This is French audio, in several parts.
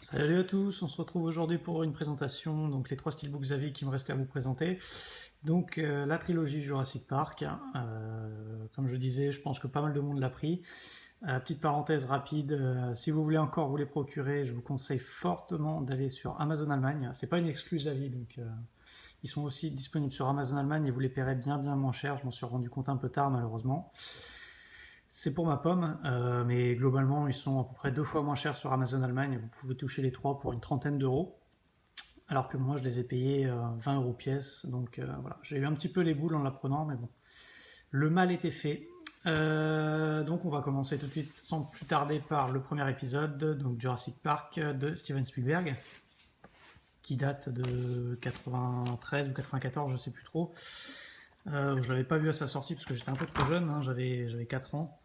Salut à tous, on se retrouve aujourd'hui pour une présentation, donc les trois steelbooks Xavier qui me restaient à vous présenter. Donc la trilogie Jurassic Park, comme je disais, je pense que pas mal de monde l'a pris. Petite parenthèse rapide, si vous voulez encore vous les procurer, je vous conseille fortement d'aller sur Amazon Allemagne. C'est pas une exclue Xavier, donc ils sont aussi disponibles sur Amazon Allemagne et vous les paierez bien moins cher. Je m'en suis rendu compte un peu tard malheureusement. C'est pour ma pomme, mais globalement, ils sont à peu près 2 fois moins chers sur Amazon Allemagne et vous pouvez toucher les trois pour une trentaine d'euros. Alors que moi, je les ai payés 20 euros pièce. Donc voilà, j'ai eu un petit peu les boules en l'apprenant, mais bon, le mal était fait. Donc on va commencer tout de suite sans plus tarder par le premier épisode, donc Jurassic Park de Steven Spielberg, qui date de 93 ou 94, je sais plus trop. Je l'avais pas vu à sa sortie parce que j'étais un peu trop jeune, hein, j'avais 4 ans.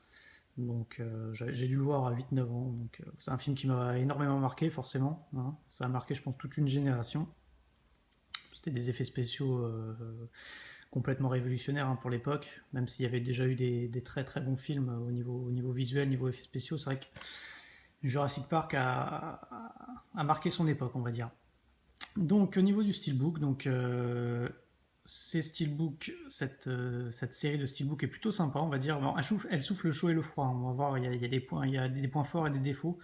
Donc j'ai dû le voir à 8-9 ans. Donc c'est un film qui m'a énormément marqué, forcément, hein. Ça a marqué, je pense, toute une génération. C'était des effets spéciaux complètement révolutionnaires, hein, pour l'époque, même s'il y avait déjà eu des très très bons films au niveau visuel, niveau effets spéciaux. C'est vrai que Jurassic Park a marqué son époque, on va dire. Donc au niveau du steelbook, donc ces steelbooks, cette série de steelbook est plutôt sympa, on va dire. Bon, elle souffle le chaud et le froid. On va voir, il y a des points forts et des défauts.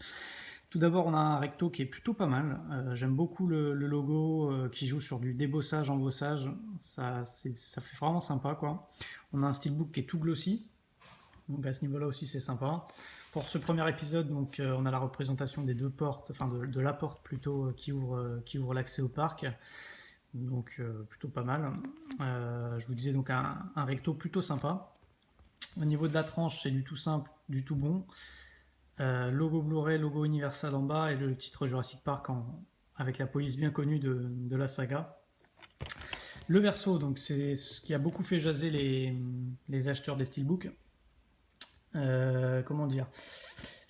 Tout d'abord, on a un recto qui est plutôt pas mal. J'aime beaucoup le logo qui joue sur du débossage, embossage. Ça fait vraiment sympa, quoi. On a un steelbook qui est tout glossy. Donc à ce niveau-là aussi, c'est sympa. Pour ce premier épisode, donc, on a la représentation des deux portes, enfin de la porte plutôt qui ouvre l'accès au parc. Donc plutôt pas mal. Je vous disais donc un recto plutôt sympa. Au niveau de la tranche, c'est du tout simple, du tout bon. Logo Blu-ray, logo Universal en bas et le titre Jurassic Park avec la police bien connue de la saga. Le verso, donc c'est ce qui a beaucoup fait jaser les acheteurs des steelbooks. Comment dire,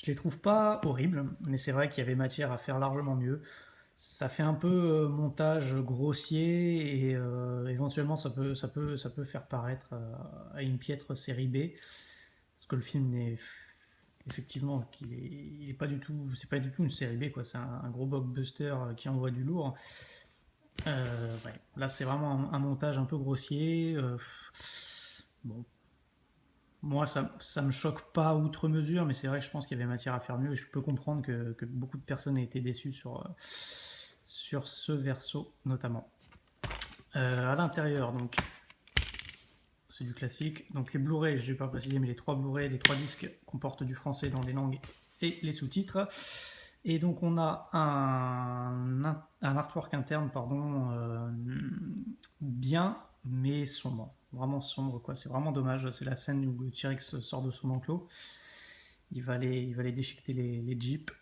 je les trouve pas horribles, mais c'est vrai qu'il y avait matière à faire largement mieux. Ça fait un peu montage grossier et éventuellement ça peut faire paraître à une piètre série B, parce que le film n'est effectivement il est pas du tout, c'est pas du tout une série B, quoi. C'est un gros blockbuster qui envoie du lourd. Ouais. Là c'est vraiment un montage un peu grossier. Bon, moi ça me choque pas outre mesure, mais c'est vrai que je pense qu'il y avait matière à faire mieux et je peux comprendre que beaucoup de personnes aient été déçues sur ce verso notamment. À l'intérieur, donc c'est du classique. Donc les Blu-ray, je n'ai pas précisé, mais les 3 Blu-ray, les 3 disques comportent du français dans les langues et les sous-titres. Et donc on a un artwork interne, pardon, bien mais sombre, vraiment sombre, quoi. C'est vraiment dommage. C'est la scène où le T-Rex sort de son enclos. Il va aller déchiqueter les jeeps.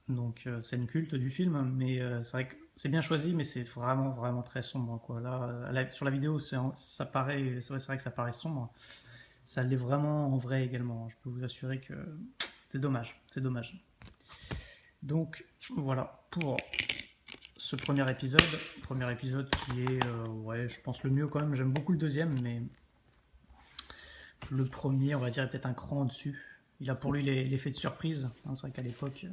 Donc scène culte du film, mais c'est vrai que c'est bien choisi, mais c'est vraiment très sombre, quoi. Là, sur la vidéo, ça paraît, c'est vrai que ça paraît sombre. Ça l'est vraiment en vrai également. Je peux vous assurer que c'est dommage, c'est dommage. Donc voilà pour ce premier épisode qui est, ouais, je pense le mieux quand même. J'aime beaucoup le deuxième, mais le premier, on va dire, est peut-être un cran au-dessus. Il a pour lui l'effet de surprise, hein. C'est vrai qu'à l'époque,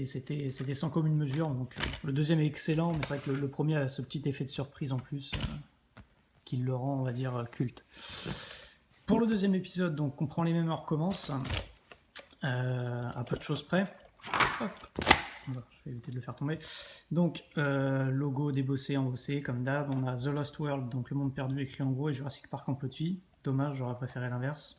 c'était sans commune mesure. Donc le deuxième est excellent, mais c'est vrai que le premier a ce petit effet de surprise en plus qui le rend, on va dire, culte. Pour le deuxième épisode, donc on prend les mêmes, on recommence à peu de choses près. Hop. Voilà, je vais éviter de le faire tomber. Donc logo débossé, embossé comme d'hab. On a The Lost World, donc le monde perdu écrit en gros, et Jurassic Park en petit. Dommage, j'aurais préféré l'inverse.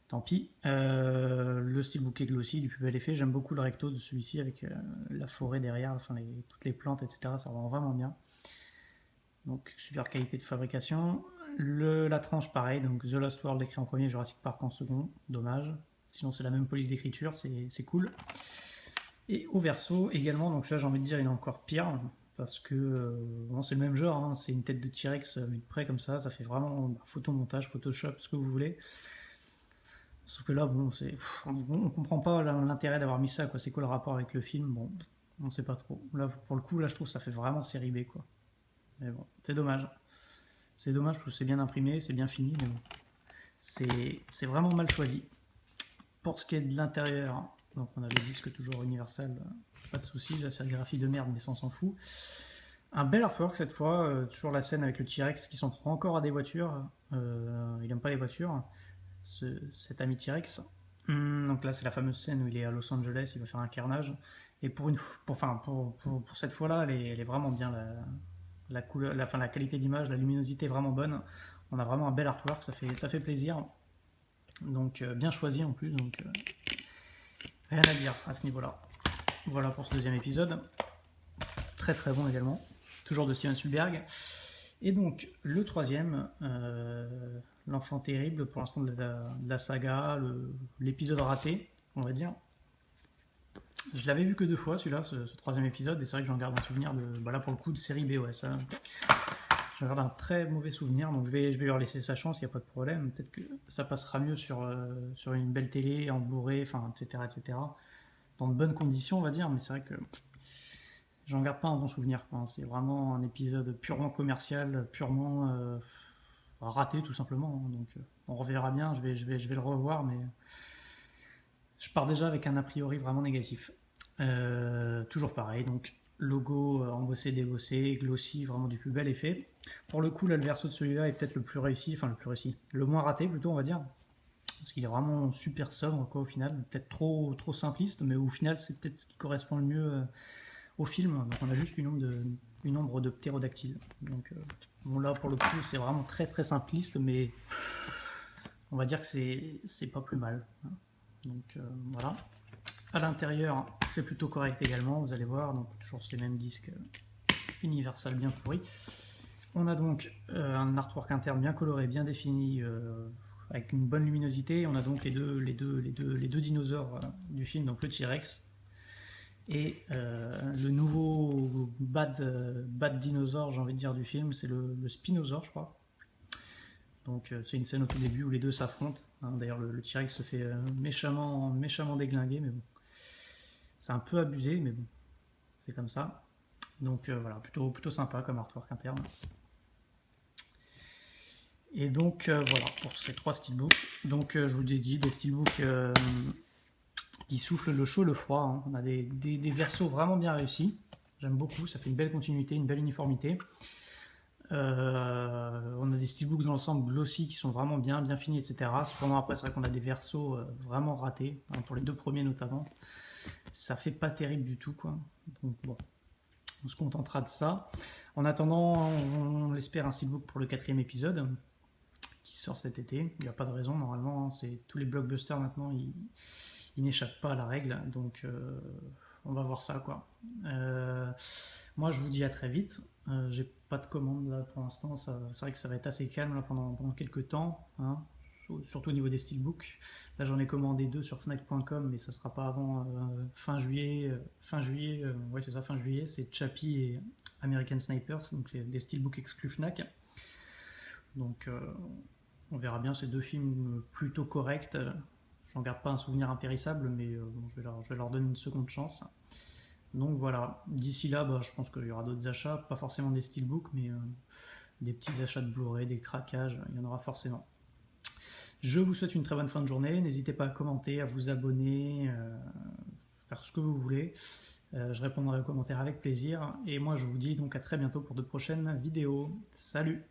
Tant pis. Le steelbook est glossy, du plus bel effet. J'aime beaucoup le recto de celui-ci avec la forêt derrière, enfin toutes les plantes, etc. Ça rend vraiment bien. Donc super qualité de fabrication. La tranche pareil, donc The Lost World écrit en premier, Jurassic Park en second. Dommage. Sinon c'est la même police d'écriture, c'est cool. Et au verso également, donc là j'ai envie de dire il est encore pire. Parce que bon, c'est le même genre, hein, c'est une tête de T-Rex vue de près comme ça fait vraiment photomontage, Photoshop, ce que vous voulez. Sauf que là, bon, on comprend pas l'intérêt d'avoir mis ça, quoi. C'est quoi le rapport avec le film? Bon, on sait pas trop. Là, pour le coup, là, je trouve que ça fait vraiment série B, quoi. Mais bon, c'est dommage. C'est dommage parce que c'est bien imprimé, c'est bien fini, mais bon. C'est vraiment mal choisi. Pour ce qui est de l'intérieur, Donc on a le disque toujours Universal, pas de souci, la sérigraphie de merde mais ça on s'en fout. Un bel artwork cette fois, toujours la scène avec le T-Rex qui s'en prend encore à des voitures. Il aime pas les voitures, cet ami T-Rex. Donc là c'est la fameuse scène où il est à Los Angeles, il va faire un carnage. Et pour cette fois-là, elle est vraiment bien. La couleur, la qualité d'image, la luminosité est vraiment bonne. On a vraiment un bel artwork, ça fait plaisir. Donc bien choisi en plus, donc rien à dire à ce niveau-là. Voilà pour ce deuxième épisode. Très très bon également, toujours de Steven Spielberg. Et donc le troisième, l'enfant terrible pour l'instant de la saga, l'épisode raté, on va dire. Je l'avais vu que 2 fois celui-là, ce troisième épisode, et c'est vrai que j'en garde un souvenir de, là pour le coup de série B, ouais, ça. J'en garde un très mauvais souvenir, donc je vais leur laisser sa chance, il n'y a pas de problème. Peut-être que ça passera mieux sur une belle télé, en Blu-ray, enfin, etc. Dans de bonnes conditions, on va dire, mais c'est vrai que j'en garde pas un bon souvenir. C'est vraiment un épisode purement commercial, purement raté tout simplement. Donc on reverra bien, je vais le revoir, mais je pars déjà avec un a priori vraiment négatif. Toujours pareil, donc logo embossé, débossé, glossy, vraiment du plus bel effet. Pour le coup, là, le verso de celui-là est peut-être le plus réussi, le moins raté plutôt, on va dire. Parce qu'il est vraiment super sobre, quoi, au final. Peut-être trop simpliste, mais au final, c'est peut-être ce qui correspond le mieux au film. Donc on a juste une ombre de ptérodactyle. Donc bon, là, pour le coup, c'est vraiment très très simpliste, mais on va dire que c'est pas plus mal. Donc voilà. À l'intérieur, c'est plutôt correct également, vous allez voir, donc toujours ces mêmes disques Universal bien pourris. On a donc un artwork interne bien coloré, bien défini, avec une bonne luminosité. On a donc les deux dinosaures du film, donc le T-Rex et le nouveau bad dinosaure, j'ai envie de dire, du film, c'est le Spinosaure, je crois. Donc c'est une scène au tout début où les deux s'affrontent. Hein, d'ailleurs, le T-Rex se fait méchamment déglinguer, mais bon. C'est un peu abusé, mais bon, c'est comme ça. Donc voilà, plutôt sympa comme artwork interne. Et donc voilà, pour ces 3 steelbooks. Donc je vous ai dit, des steelbooks qui soufflent le chaud et le froid. Hein. On a des versos vraiment bien réussis. J'aime beaucoup, ça fait une belle continuité, une belle uniformité. On a des steelbooks dans l'ensemble glossy qui sont vraiment bien finis, etc. Cependant après, c'est vrai qu'on a des versos vraiment ratés, hein, pour les 2 premiers notamment. Ça fait pas terrible du tout, quoi. Donc bon, on se contentera de ça. En attendant, on espère un steelbook pour le 4e épisode qui sort cet été. Il n'y a pas de raison, normalement, c'est tous les blockbusters maintenant, ils n'échappent pas à la règle, donc on va voir ça, quoi. Moi, je vous dis à très vite. J'ai pas de commande là pour l'instant. C'est vrai que ça va être assez calme là, pendant quelques temps, hein, surtout au niveau des steelbooks. Là, j'en ai commandé 2 sur Fnac.com, mais ça sera pas avant fin juillet. Ouais, c'est ça, fin juillet. C'est Chappie et American Snipers, donc les steelbooks exclus Fnac. Donc, on verra bien, ces 2 films plutôt corrects. J'en garde pas un souvenir impérissable, mais bon, je vais leur donner une seconde chance. Donc voilà, d'ici là, je pense qu'il y aura d'autres achats, pas forcément des steelbooks, mais des petits achats de Blu-ray, des craquages, il y en aura forcément. Je vous souhaite une très bonne fin de journée, n'hésitez pas à commenter, à vous abonner, faire ce que vous voulez. Je répondrai aux commentaires avec plaisir, et moi je vous dis donc à très bientôt pour de prochaines vidéos. Salut!